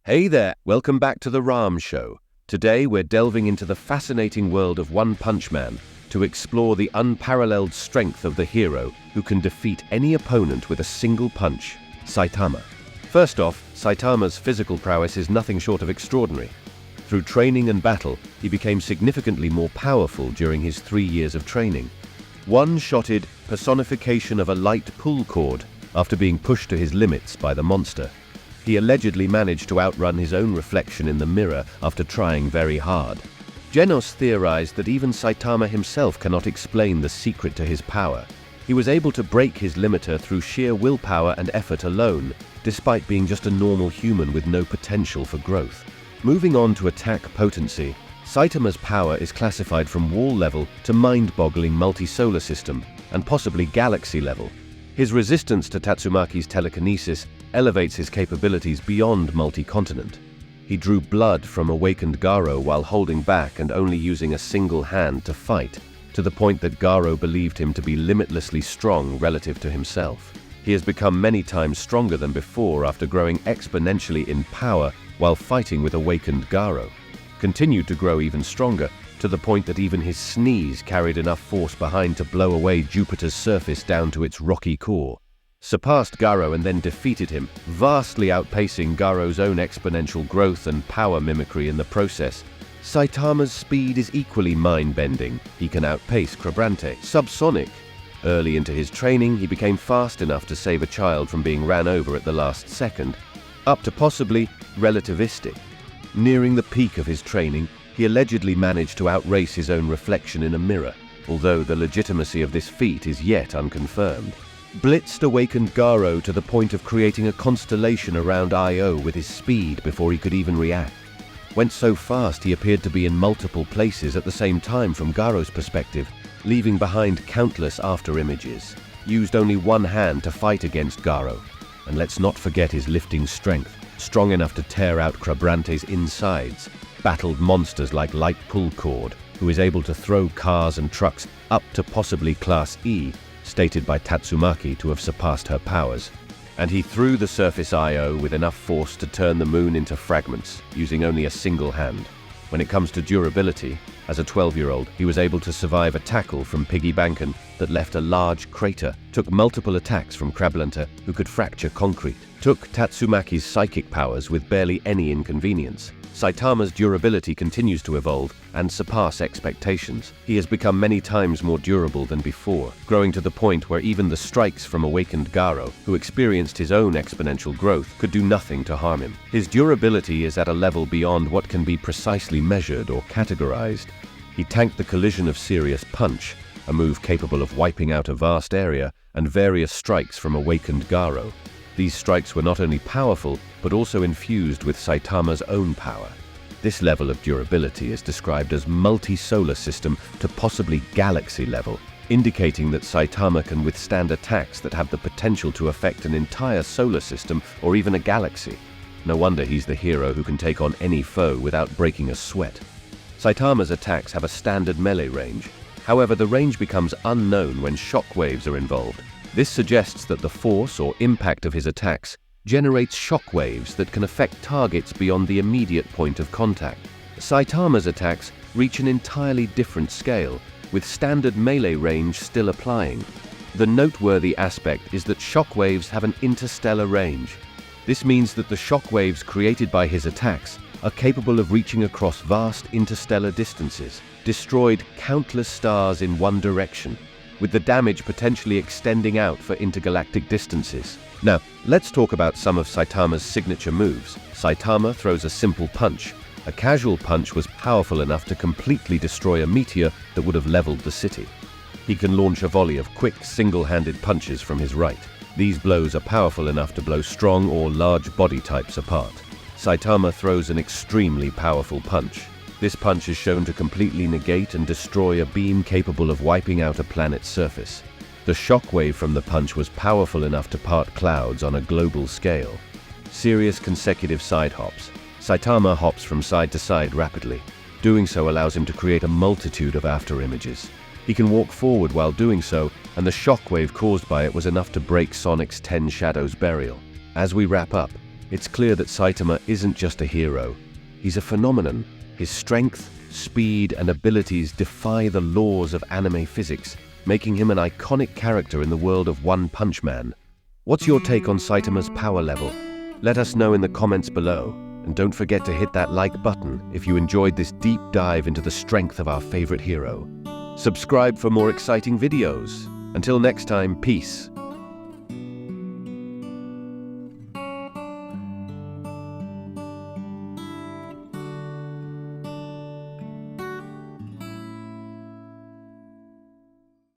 Hey there, welcome back to the Ram Show. Today we're delving into the fascinating world of One Punch Man to explore the unparalleled strength of the hero who can defeat any opponent with a single punch, Saitama. First off, Saitama's physical prowess is nothing short of extraordinary. Through training and battle, he became significantly more powerful during his 3 years of training. One-shotted personification of a light pull cord after being pushed to his limits by the monster. He allegedly managed to outrun his own reflection in the mirror after trying very hard. Genos theorized that even Saitama himself cannot explain the secret to his power. He was able to break his limiter through sheer willpower and effort alone, despite being just a normal human with no potential for growth. Moving on to attack potency, Saitama's power is classified from wall level to mind-boggling multi-solar system, and possibly galaxy level. His resistance to Tatsumaki's telekinesis elevates his capabilities beyond multi-continent. He drew blood from awakened Garo while holding back and only using a single hand to fight, to the point that Garo believed him to be limitlessly strong relative to himself. He has become many times stronger than before after growing exponentially in power while fighting with awakened Garo. Continued to grow even stronger, to the point that even his sneeze carried enough force behind to blow away Jupiter's surface down to its rocky core. Surpassed Garo and then defeated him, vastly outpacing Garo's own exponential growth and power mimicry in the process. Saitama's speed is equally mind-bending. He can outpace Quabrante, subsonic. Early into his training, he became fast enough to save a child from being ran over at the last second, up to possibly relativistic. Nearing the peak of his training, he allegedly managed to outrace his own reflection in a mirror, although the legitimacy of this feat is yet unconfirmed. Blitzed awakened Garo to the point of creating a constellation around Io with his speed before he could even react. Went so fast he appeared to be in multiple places at the same time from Garo's perspective, leaving behind countless after-images. Used only one hand to fight against Garo. And let's not forget his lifting strength, strong enough to tear out Quabrante's insides. Battled monsters like Light Pull Cord, who is able to throw cars and trucks up to possibly Class E, stated by Tatsumaki to have surpassed her powers. And he threw the surface Io with enough force to turn the moon into fragments, using only a single hand. When it comes to durability, as a 12-year-old, he was able to survive a tackle from Piggy Banken that left a large crater, took multiple attacks from Quabrante, who could fracture concrete, took Tatsumaki's psychic powers with barely any inconvenience. Saitama's durability continues to evolve and surpass expectations. He has become many times more durable than before, growing to the point where even the strikes from awakened Garo, who experienced his own exponential growth, could do nothing to harm him. His durability is at a level beyond what can be precisely measured or categorized. He tanked the collision of Serious Punch, a move capable of wiping out a vast area, and various strikes from awakened Garo. These strikes were not only powerful, but also infused with Saitama's own power. This level of durability is described as multi-solar system to possibly galaxy level, indicating that Saitama can withstand attacks that have the potential to affect an entire solar system or even a galaxy. No wonder he's the hero who can take on any foe without breaking a sweat. Saitama's attacks have a standard melee range. However, the range becomes unknown when shockwaves are involved. This suggests that the force or impact of his attacks generates shockwaves that can affect targets beyond the immediate point of contact. Saitama's attacks reach an entirely different scale, with standard melee range still applying. The noteworthy aspect is that shockwaves have an interstellar range. This means that the shockwaves created by his attacks are capable of reaching across vast interstellar distances, destroyed countless stars in one direction, with the damage potentially extending out for intergalactic distances. Now, let's talk about some of Saitama's signature moves. Saitama throws a simple punch. A casual punch was powerful enough to completely destroy a meteor that would have leveled the city. He can launch a volley of quick, single-handed punches from his right. These blows are powerful enough to blow strong or large body types apart. Saitama throws an extremely powerful punch. This punch is shown to completely negate and destroy a beam capable of wiping out a planet's surface. The shockwave from the punch was powerful enough to part clouds on a global scale. Serious consecutive side hops. Saitama hops from side to side rapidly. Doing so allows him to create a multitude of after-images. He can walk forward while doing so, and the shockwave caused by it was enough to break Sonic's 10 Shadows burial. As we wrap up, It's clear that Saitama isn't just a hero. He's a phenomenon. His strength, speed, and abilities defy the laws of anime physics, making him an iconic character in the world of One Punch Man. What's your take on Saitama's power level? Let us know in the comments below, and don't forget to hit that like button if you enjoyed this deep dive into the strength of our favorite hero. Subscribe for more exciting videos. Until next time, peace.